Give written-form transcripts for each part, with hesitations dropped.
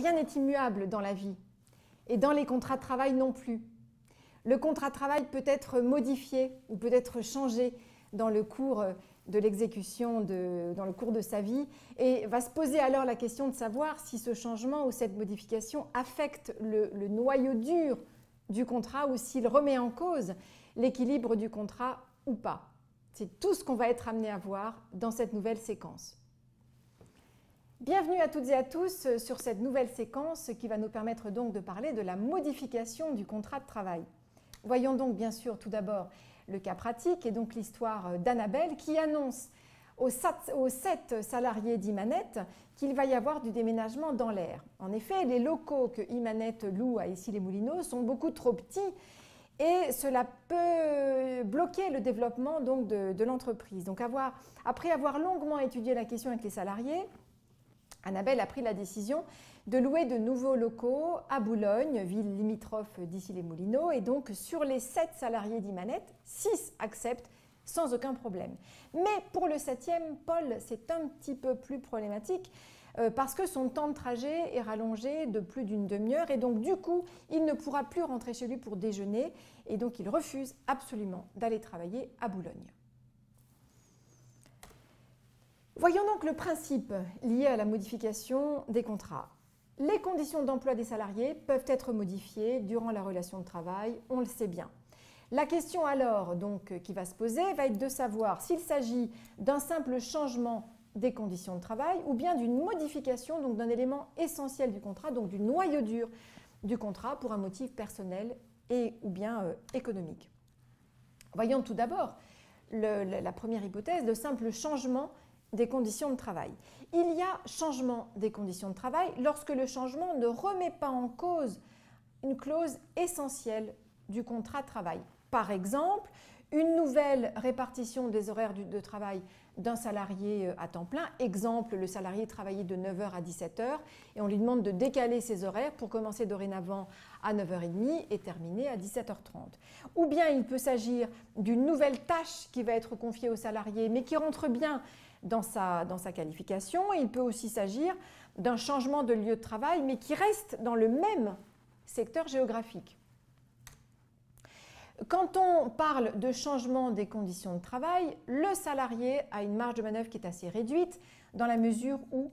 rien n'est immuable dans la vie et dans les contrats de travail non plus. Le contrat de travail peut être modifié ou peut être changé dans le cours de l'exécution, dans le cours de sa vie, et va se poser alors la question de savoir si ce changement ou cette modification affecte le noyau dur du contrat ou s'il remet en cause l'équilibre du contrat ou pas. C'est tout ce qu'on va être amené à voir dans cette nouvelle séquence. Bienvenue à toutes et à tous sur cette nouvelle séquence qui va nous permettre donc de parler de la modification du contrat de travail. Voyons donc bien sûr tout d'abord le cas pratique et donc l'histoire d'Annabelle qui annonce aux 7 salariés d'Imanette qu'il va y avoir du déménagement dans l'air. En effet, les locaux que Imanette loue à Issy-les-Moulineaux sont beaucoup trop petits et cela peut bloquer le développement donc de l'entreprise. Donc après avoir longuement étudié la question avec les salariés, Annabelle a pris la décision de louer de nouveaux locaux à Boulogne, ville limitrophe d'Issy-les-Moulineaux, et donc sur les 7 salariés d'Imanette, 6 acceptent sans aucun problème. Mais pour le 7e, Paul, c'est un petit peu plus problématique parce que son temps de trajet est rallongé de plus d'une demi-heure et donc du coup, il ne pourra plus rentrer chez lui pour déjeuner et donc il refuse absolument d'aller travailler à Boulogne. Voyons donc le principe lié à la modification des contrats. Les conditions d'emploi des salariés peuvent être modifiées durant la relation de travail, on le sait bien. La question alors donc, qui va se poser va être de savoir s'il s'agit d'un simple changement des conditions de travail ou bien d'une modification donc d'un élément essentiel du contrat, donc du noyau dur du contrat pour un motif personnel ou bien économique. Voyons tout d'abord la première hypothèse, le simple changement des conditions de travail. Il y a changement des conditions de travail lorsque le changement ne remet pas en cause une clause essentielle du contrat de travail. Par exemple, une nouvelle répartition des horaires de travail d'un salarié à temps plein. Exemple, le salarié travaillait de 9h à 17h et on lui demande de décaler ses horaires pour commencer dorénavant à 9h30 et terminer à 17h30. Ou bien il peut s'agir d'une nouvelle tâche qui va être confiée au salarié mais qui rentre bien dans sa qualification. Il peut aussi s'agir d'un changement de lieu de travail mais qui reste dans le même secteur géographique. Quand on parle de changement des conditions de travail, le salarié a une marge de manœuvre qui est assez réduite dans la mesure où,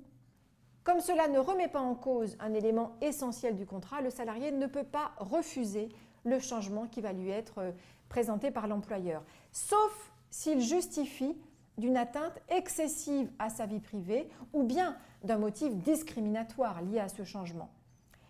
comme cela ne remet pas en cause un élément essentiel du contrat, le salarié ne peut pas refuser le changement qui va lui être présenté par l'employeur, sauf s'il justifie d'une atteinte excessive à sa vie privée ou bien d'un motif discriminatoire lié à ce changement.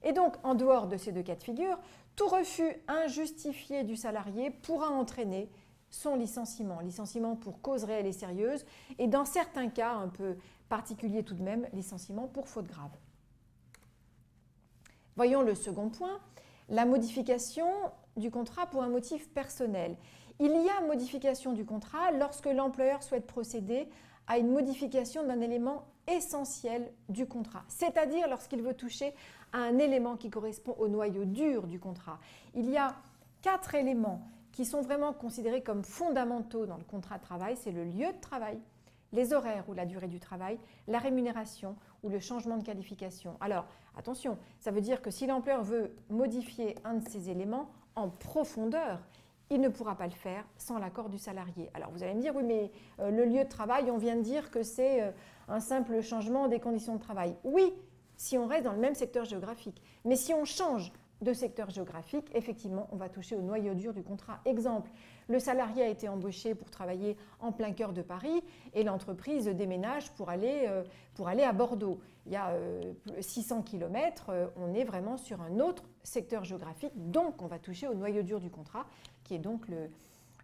Et donc, en dehors de ces deux cas de figure, tout refus injustifié du salarié pourra entraîner son licenciement. Licenciement pour cause réelle et sérieuse et dans certains cas un peu particuliers tout de même, licenciement pour faute grave. Voyons le second point, la modification du contrat pour un motif personnel. Il y a modification du contrat lorsque l'employeur souhaite procéder à une modification d'un élément essentiel du contrat, c'est-à-dire lorsqu'il veut toucher à un élément qui correspond au noyau dur du contrat. Il y a 4 éléments qui sont vraiment considérés comme fondamentaux dans le contrat de travail, c'est le lieu de travail, les horaires ou la durée du travail, la rémunération ou le changement de qualification. Alors, attention, ça veut dire que si l'employeur veut modifier un de ces éléments en profondeur, il ne pourra pas le faire sans l'accord du salarié. Alors vous allez me dire, oui mais le lieu de travail, on vient de dire que c'est un simple changement des conditions de travail. Oui, si on reste dans le même secteur géographique. Mais si on change de secteur géographique, effectivement, on va toucher au noyau dur du contrat. Exemple, le salarié a été embauché pour travailler en plein cœur de Paris et l'entreprise déménage pour aller à Bordeaux. Il y a 600 km, on est vraiment sur un autre secteur géographique, donc on va toucher au noyau dur du contrat, qui est donc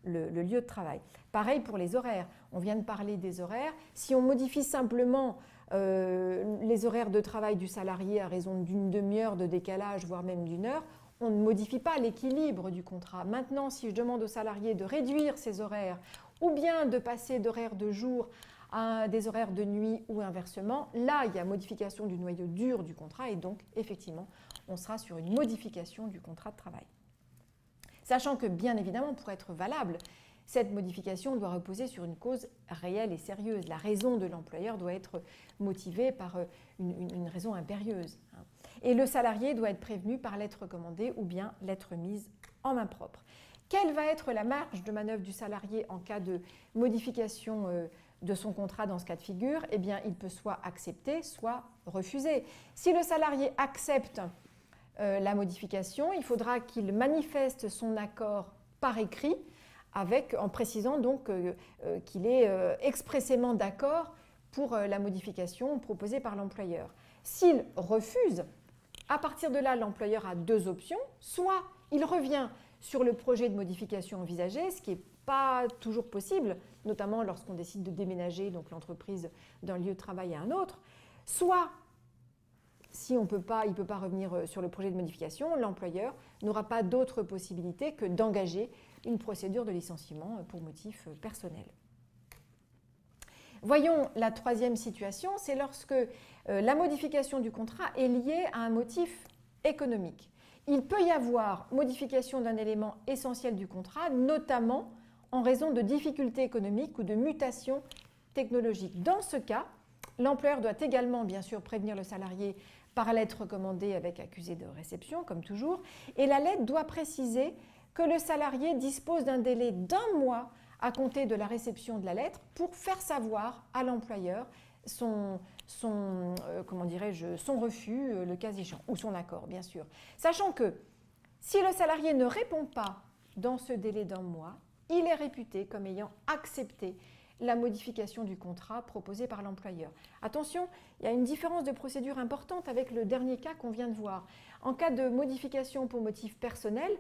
le lieu de travail. Pareil pour les horaires. On vient de parler des horaires. Si on modifie simplement les horaires de travail du salarié à raison d'une demi-heure de décalage, voire même d'une heure, on ne modifie pas l'équilibre du contrat. Maintenant, si je demande au salarié de réduire ses horaires ou bien de passer d'horaires de jour à des horaires de nuit ou inversement, là, il y a modification du noyau dur du contrat et donc, effectivement, on sera sur une modification du contrat de travail. Sachant que, bien évidemment, pour être valable, cette modification doit reposer sur une cause réelle et sérieuse. La raison de l'employeur doit être motivée par une raison impérieuse. et le salarié doit être prévenu par lettre recommandée ou bien lettre mise en main propre. Quelle va être la marge de manœuvre du salarié en cas de modification de son contrat dans ce cas de figure? Eh bien, il peut soit accepter, soit refuser. Si le salarié accepte la modification, il faudra qu'il manifeste son accord par écrit en précisant donc qu'il est expressément d'accord pour la modification proposée par l'employeur. S'il refuse, à partir de là, l'employeur a deux options. Soit il revient sur le projet de modification envisagé, ce qui n'est pas toujours possible, notamment lorsqu'on décide de déménager donc l'entreprise d'un lieu de travail à un autre. Soit, si il ne peut pas revenir sur le projet de modification, l'employeur n'aura pas d'autre possibilité que d'engager une procédure de licenciement pour motif personnel. Voyons la troisième situation, c'est lorsque la modification du contrat est liée à un motif économique. Il peut y avoir modification d'un élément essentiel du contrat, notamment en raison de difficultés économiques ou de mutations technologiques. Dans ce cas, l'employeur doit également, bien sûr, prévenir le salarié par lettre recommandée avec accusé de réception, comme toujours, et la lettre doit préciser que le salarié dispose d'un délai d'1 mois à compter de la réception de la lettre pour faire savoir à l'employeur son refus, le cas échéant, ou son accord, bien sûr. Sachant que si le salarié ne répond pas dans ce délai d'1 mois, il est réputé comme ayant accepté la modification du contrat proposé par l'employeur. Attention, il y a une différence de procédure importante avec le dernier cas qu'on vient de voir. En cas de modification pour motif personnel,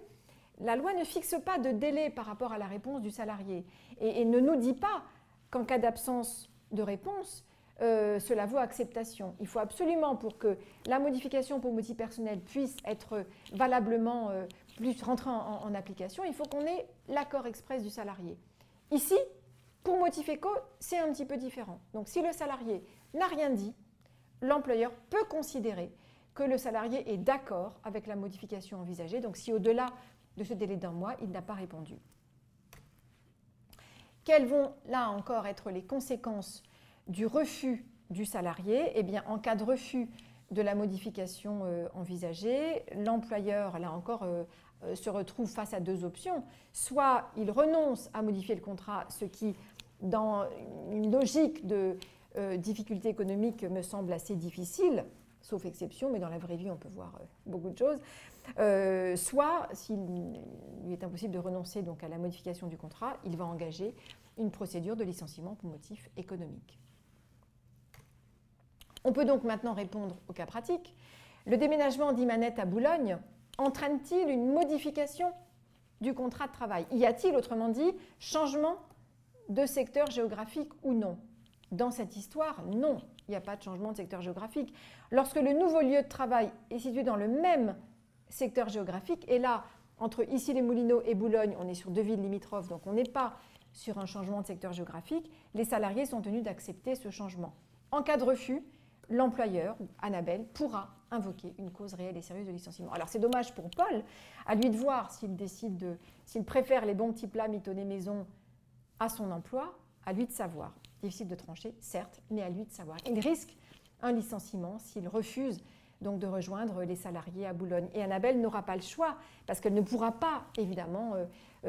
la loi ne fixe pas de délai par rapport à la réponse du salarié et ne nous dit pas qu'en cas d'absence de réponse, cela vaut acceptation. Il faut absolument, pour que la modification pour motif personnel puisse être valablement rentrer en application, il faut qu'on ait l'accord express du salarié. Ici, pour motif éco, c'est un petit peu différent. Donc si le salarié n'a rien dit, l'employeur peut considérer que le salarié est d'accord avec la modification envisagée. Donc si au-delà de ce délai d'1 mois, il n'a pas répondu. Quelles vont là encore être les conséquences du refus du salarié? Eh bien, en cas de refus de la modification envisagée, l'employeur, là encore, se retrouve face à deux options. Soit il renonce à modifier le contrat, ce qui, dans une logique de difficulté économique, me semble assez difficile, sauf exception, mais dans la vraie vie, on peut voir beaucoup de choses. Soit, s'il lui est impossible de renoncer donc à la modification du contrat, il va engager une procédure de licenciement pour motif économique. On peut donc maintenant répondre au cas pratique. Le déménagement d'Imanette à Boulogne entraîne-t-il une modification du contrat de travail? Y a-t-il, autrement dit, changement de secteur géographique ou non? Dans cette histoire, non, il n'y a pas de changement de secteur géographique. Lorsque le nouveau lieu de travail est situé dans le même secteur géographique, et là, entre Issy-les-Moulineaux et Boulogne, on est sur deux villes limitrophes, donc on n'est pas sur un changement de secteur géographique, les salariés sont tenus d'accepter ce changement. En cas de refus, l'employeur, Annabelle, pourra invoquer une cause réelle et sérieuse de licenciement. Alors c'est dommage pour Paul, à lui de voir s'il préfère les bons petits plats mitonnés maison à son emploi, à lui de savoir. Difficile de trancher, certes, mais à lui de savoir. Il risque un licenciement s'il refuse donc de rejoindre les salariés à Boulogne. Et Annabelle n'aura pas le choix, parce qu'elle ne pourra pas, évidemment,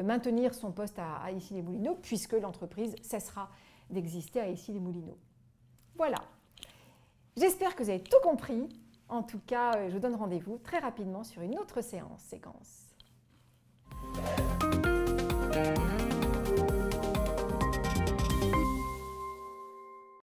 maintenir son poste à Issy-les-Moulineaux, puisque l'entreprise cessera d'exister à Issy-les-Moulineaux. Voilà. J'espère que vous avez tout compris. En tout cas, je vous donne rendez-vous très rapidement sur une autre séquence.